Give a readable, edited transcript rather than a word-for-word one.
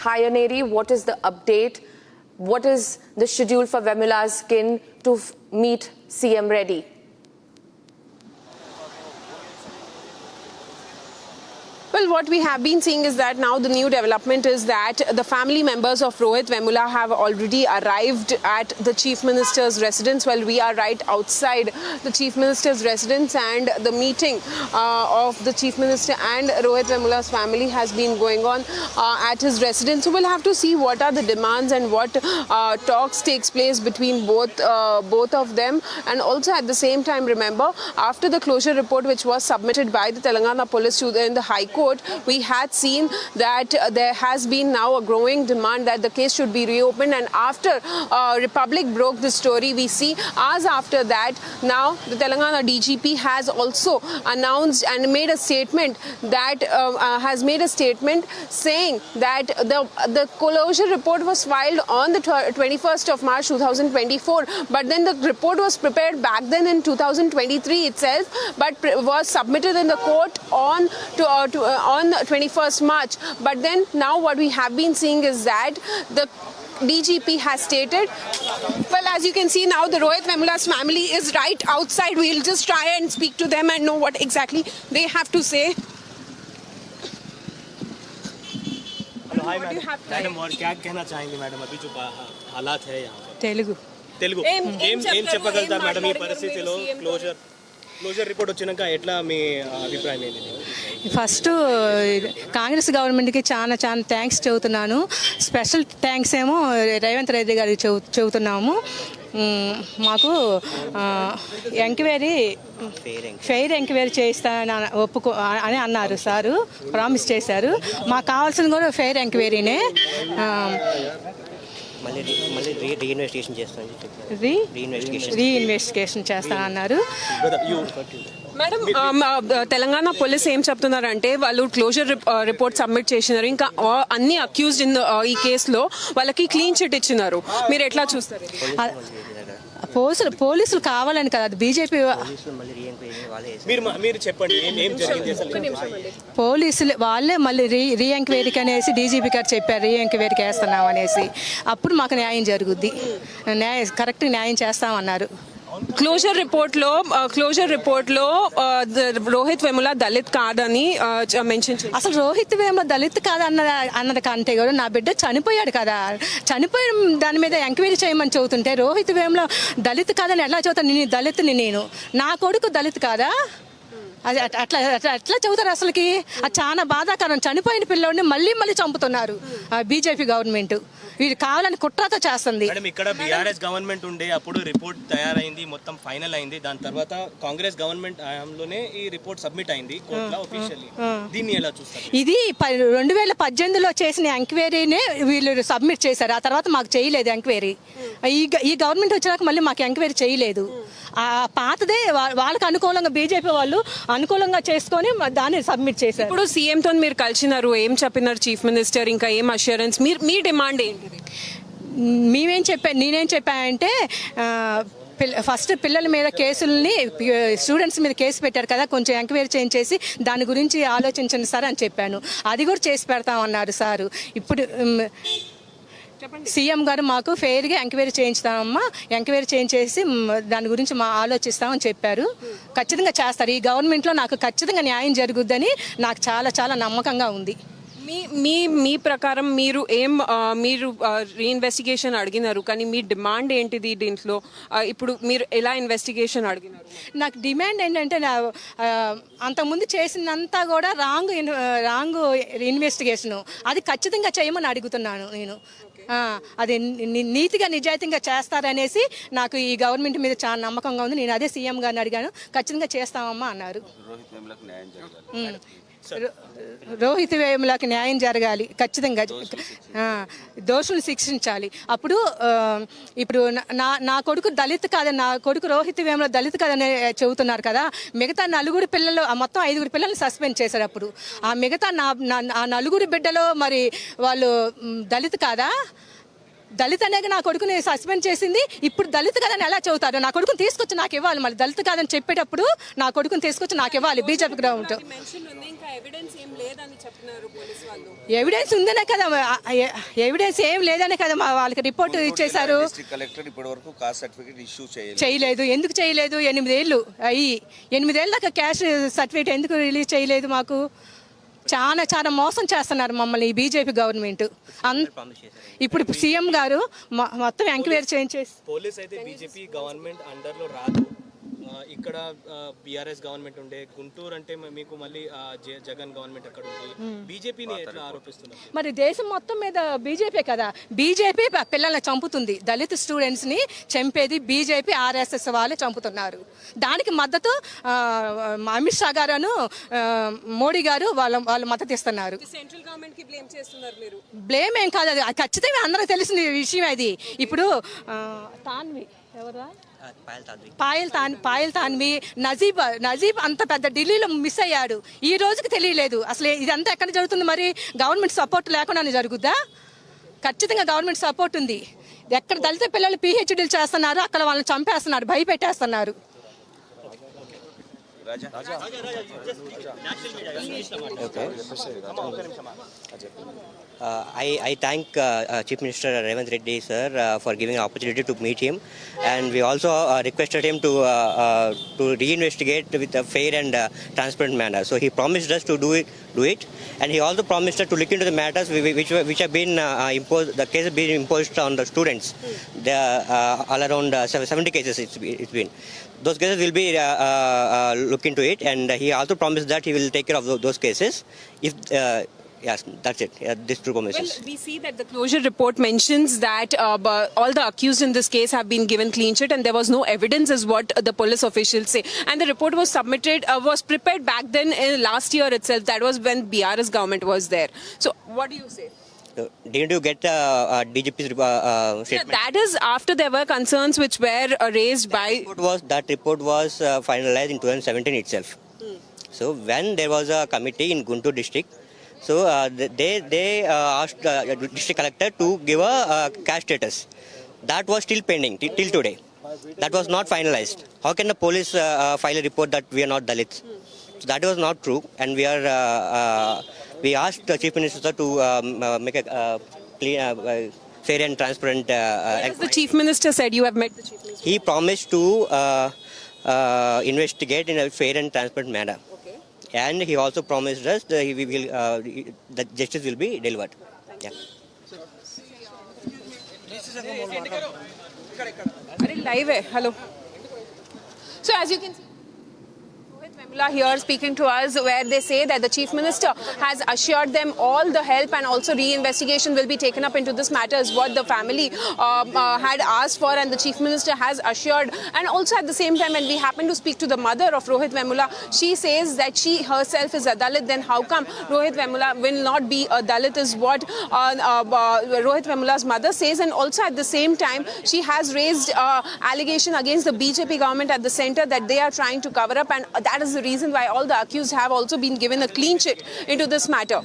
Hi Aneri, what is the update? What is the schedule for Vemula's kin to meet CM Reddy? Well, what we have been seeing is that now the new development is that the family members of Rohit Vemula have already arrived at the Chief Minister's residence. Well, we are right outside the Chief Minister's residence, and the meeting of the Chief Minister and Rohit Vemula's family has been going on at his residence. So we'll have to see what are the demands and what talks takes place between both of them. And also at the same time, remember, after the closure report which was submitted by the Telangana Police in the High Court, we had seen that there has been now a growing demand that the case should be reopened, and after Republic broke the story, we see hours after that now the Telangana DGP has also announced and made a statement that saying that the closure report was filed on the 21st of March 2024, but then the report was prepared back then in 2023 itself, but was submitted in the court on 21st March. But then now what we have been seeing is that the DGP has stated, well, as you can see now, the Rohit Vemula's family is right outside. We'll just try and speak to them and know what exactly they have to say. Hello hi madam और क्या कहना चाहेंगे madam अभी जो हालात है यहाँ पर తెలుగు ఏం చెప్పగలుగుతారు మేడం ఈ పరిస్థితిలో క్లోజర్ రిపోర్ట్ వచ్చినాక ఎట్లా మీ అభిప్రాయం ఏంటి? ఫస్ట్ కాంగ్రెస్ గవర్నమెంట్కి చాలా థ్యాంక్స్ చెబుతున్నాను. స్పెషల్ థ్యాంక్స్ ఏమో రేవంత్ రెడ్డి గారికి చెబుతున్నాము. మాకు ఫెయిర్ ఎంక్వైరీ చేస్తానని అని అన్నారు సారు, ప్రామిస్ చేశారు. మాకు కావాల్సింది కూడా ఫెయిర్ ఎంక్వైరీనే. రీఇన్వెస్టిగేషన్ చేస్తానన్నారు. మేడం, తెలంగాణ పోలీస్ ఏం చెప్తున్నారంటే వాళ్ళు క్లోజర్ రిపోర్ట్ సబ్మిట్ చేసినారు, ఇంకా అన్ని అక్యూజ్డ్ ఇన్ ఈ కేసులో వాళ్ళకి క్లీన్ చిట్ ఇచ్చినారు. మీరు ఎట్లా చూస్తారు? పోలీసులు కావాలని కదా, అది బీజేపీ పోలీసులు వాళ్ళే మళ్ళీ రీ ఎంక్వైరీకి అనేసి డీజీపీ గారు చెప్పారు, రీ ఎంక్వైరీకి వేస్తున్నాం అనేసి. అప్పుడు మాకు న్యాయం జరుగుద్ది, కరెక్ట్ న్యాయం చేస్తామన్నారు. క్లోజర్ రిపోర్ట్లో రోహిత్ వేముల దళిత్ కాదని మెన్షన్ చేశారు. అసలు రోహిత్ వేముల దళిత్ కాదు అన్నది కంటే కూడా నా బిడ్డ చనిపోయాడు కదా, చనిపోయిన దాని మీద ఎంక్వైరీ చేయమని చెబుతుంటే రోహిత్ వేముల దళిత్ కాదని ఎట్లా చెబుతాను? నేను దళిత్ని, నా కొడుకు దళిత్ కాదా? అది అట్లా చెబుతారు అసలుకి. అది చాలా బాధాకరం. చనిపోయిన పిల్లోడిని మళ్ళీ చంపుతున్నారు బీజేపీ గవర్నమెంట్. వీళ్ళు కావాలని కుట్రతో చేస్తుంది. ఇక్కడ బీఆర్ఎస్ గవర్నమెంట్ ఉండే అప్పుడు రిపోర్ట్ తయారైంది, మొత్తం ఫైనల్ అయింది. దాని తర్వాత కాంగ్రెస్ గవర్నమెంట్ హయాంలోనే ఈ రిపోర్ట్ సబ్మిట్ అయింది కోర్టులో ఆఫీషియల్లీ. దీన్ని ఎలా చూస్తారు? ఇది 2018లో చేసిన ఎంక్వైరీనే వీళ్ళు సబ్మిట్ చేశారు. ఆ తర్వాత మాకు చేయలేదు ఎంక్వైరీ. ఈ గవర్నమెంట్ వచ్చినాక మళ్ళీ మాకు ఎంక్వైరీ చేయలేదు. ఆ పాతదే వాళ్ళకి అనుకూలంగా బీజేపీ వాళ్ళు అనుకూలంగా చేసుకొని దాన్ని సబ్మిట్ చేశారు. ఇప్పుడు సీఎంతో మీరు కలిసినారు, ఏం చెప్పినారు చీఫ్ మినిస్టర్? ఇంకా ఏం అష్యూరెన్స్? మీ డిమాండ్ ఏంటిది? నేనేం చెప్పానంటే, ఫస్ట్ పిల్లల మీద కేసుల్ని, స్టూడెంట్స్ మీద కేసు పెట్టారు కదా, కొంచెం ఎంక్వైరీ చేయించేసి దాని గురించి ఆలోచించండి సార్ అని చెప్పాను. అది కూడా చేసి పెడతామన్నారు సారు. ఇప్పుడు సీఎం గారు మాకు ఫెయిర్గా ఎంక్వైరీ చేయించుతామమ్మా, ఎంక్వైరీ చేయించేసి దాని గురించి ఆలోచిస్తామని చెప్పారు. ఖచ్చితంగా చేస్తారు. ఈ గవర్నమెంట్లో నాకు ఖచ్చితంగా న్యాయం జరుగుద్దని నాకు చాలా నమ్మకంగా ఉంది. మీ ప్రకారం మీరు రీఇన్వెస్టిగేషన్ అడిగినారు, కానీ మీ డిమాండ్ ఏంటిది దీంట్లో? ఇప్పుడు మీరు ఎలా ఇన్వెస్టిగేషన్ అడిగినారు? నాకు డిమాండ్ ఏంటంటే, అంతకుముందు చేసినంతా కూడా రాంగ్ ఇన్వెస్టిగేషను, అది ఖచ్చితంగా చేయమని అడుగుతున్నాను నేను. అది నీతిగా నిజాయితీగా చేస్తారనేసి నాకు ఈ గవర్నమెంట్ మీద చాలా నమ్మకంగా ఉంది. నేను అదే సీఎం గారిని అడిగాను, ఖచ్చితంగా చేస్తామమ్మా అన్నారు. రోహిత్ వేములకి న్యాయం జరగాలి, ఖచ్చితంగా దోషులు శిక్షించాలి. ఇప్పుడు నా కొడుకు దళిత్ కాదని, నా కొడుకు రోహిత్ వేముల దళిత్ కాదని చెబుతున్నారు కదా. మిగతా 4 పిల్లలు, మొత్తం 5 పిల్లల్ని సస్పెండ్ చేశారు. అప్పుడు ఆ మిగతా ఆ 4 బిడ్డలు మరి వాళ్ళు దళిత్ కాదా? దళిత అనేక నా కొడుకుని సస్పెండ్ చేసింది. ఇప్పుడు దళిత కాదని ఎలా చెబుతారు? నా కొడుకుని తీసుకొచ్చి నాకు ఇవ్వాలి. మళ్ళీ దళిత కాదని చెప్పేటప్పుడు నా కొడుకుని తీసుకొచ్చి నాకు ఇవ్వాలి. బీజేపీ గ్రౌండ్ ఎవిడెన్స్ ఉందనే కదా, ఎవిడెన్స్ ఏం లేదనే కదా వాళ్ళకి రిపోర్ట్ ఇచ్చేశారు. కలెక్టర్ ఇప్పటి వరకు కాస్ట్ సర్టిఫికేట్ ఇష్యూ చేయలేదు. ఎందుకు చేయలేదు? 8 ఏళ్ళు అయ్యి 8 ఏళ్ళ దాకా క్యాష్ సర్టిఫికేట్ ఎందుకు రిలీజ్ చేయలేదు? మాకు చాలా మోసం చేస్తున్నారు మమ్మల్ని ఈ బీజేపీ గవర్నమెంట్. ఇప్పుడు సీఎం గారు మొత్తం ఎంక్వైరీ చేయించేసి పోలీస్ అయితే బీజేపీ గవర్నమెంట్ అండర్లో రాదు. ఇక్కడ బీఆర్ఎస్ గవర్నమెంట్ ఉండే, గుంటూరు అంటే మీకు మళ్ళీ జగన్ గవర్నమెంట్ అక్కడ ఉంది. బీజేపీని ఎట్లా ఆరోపిస్తున్నారు? మరి దేశం మొత్తం మీద బీజేపీ కదా, బీజేపీ పిల్లల్ని చంపుతుంది. దళిత స్టూడెంట్స్ని చంపేది బీజేపీ, ఆర్ఎస్ఎస్ వాళ్ళే చంపుతున్నారు. దానికి మద్దతు అమిత్ షా గారు, మోడీ గారు వాళ్ళు మద్దతు ఇస్తున్నారు. సెంట్రల్ గవర్నమెంట్ కి బ్లేమ్ చేస్తున్నారు మీరు. బ్లేమ్ ఏం కాదు, అది ఖచ్చితంగా అందరికి తెలిసిన విషయం. అది ఇప్పుడు తాన్వి ఎవరా పాయల్ తాన్వి, నజీబ్ అంత పెద్ద ఢిల్లీలో మిస్ అయ్యాడు. ఈ రోజుకి తెలియలేదు అసలు ఇదంతా ఎక్కడ జరుగుతుంది. మరి గవర్నమెంట్ సపోర్ట్ లేకుండానే జరుగుద్దా? ఖచ్చితంగా గవర్నమెంట్ సపోర్ట్ ఉంది. ఎక్కడ దళిత పిల్లలు పిహెచ్డీలు చేస్తున్నారు, అక్కడ వాళ్ళని చంపేస్తున్నారు, భయపెట్టేస్తున్నారు. I thank Chief Minister Revanth Reddy sir for giving an opportunity to meet him, and we also requested him to reinvestigate with a fair and transparent manner. So he promised us to do it, and he also promised us to look into the matters which have been imposed. The case has been imposed on the students. There all around 70 cases it's been. Those cases will be look into it, and he also promised that he will take care of those cases. If yes, that's it. These two promises. Well, we see that the closure report mentions that all the accused in this case have been given clean sheet and there was no evidence, is what the police officials say. And the report was prepared back then last year itself. That was when BRS government was there. So, what do you say? Didn't you get DGP's statement? Yeah, that is after there were concerns which were raised by. That report was finalized in 2017 itself. So when there was a committee in Guntur district, so they asked district collector to give a cash status. That was still pending till today. That was not finalized. How can the police file a report that we are not Dalits? So that was not true, and we asked the Chief Minister to make a clean, fair and transparent. As the Chief Minister said, you have met the Chief Minister. He promised to investigate in a fair and transparent manner. And he also promised us that that justice will be delivered. Yeah. Live hai. Hello. So as you can see, Rohit Vemula here speaking to us, where they say that the Chief Minister has assured them all the help and also reinvestigation will be taken up into this matter, is what the family had asked for, and the Chief Minister has assured. And also at the same time, when we happen to speak to the mother of Rohit Vemula, she says that she herself is a Dalit. Then how come Rohit Vemula will not be a Dalit, is what Rohit Vemula's mother says. And also at the same time, she has raised allegation against the BJP government at the center that they are trying to cover up, and that is the reason why all the accused have also been given a clean sheet into this matter.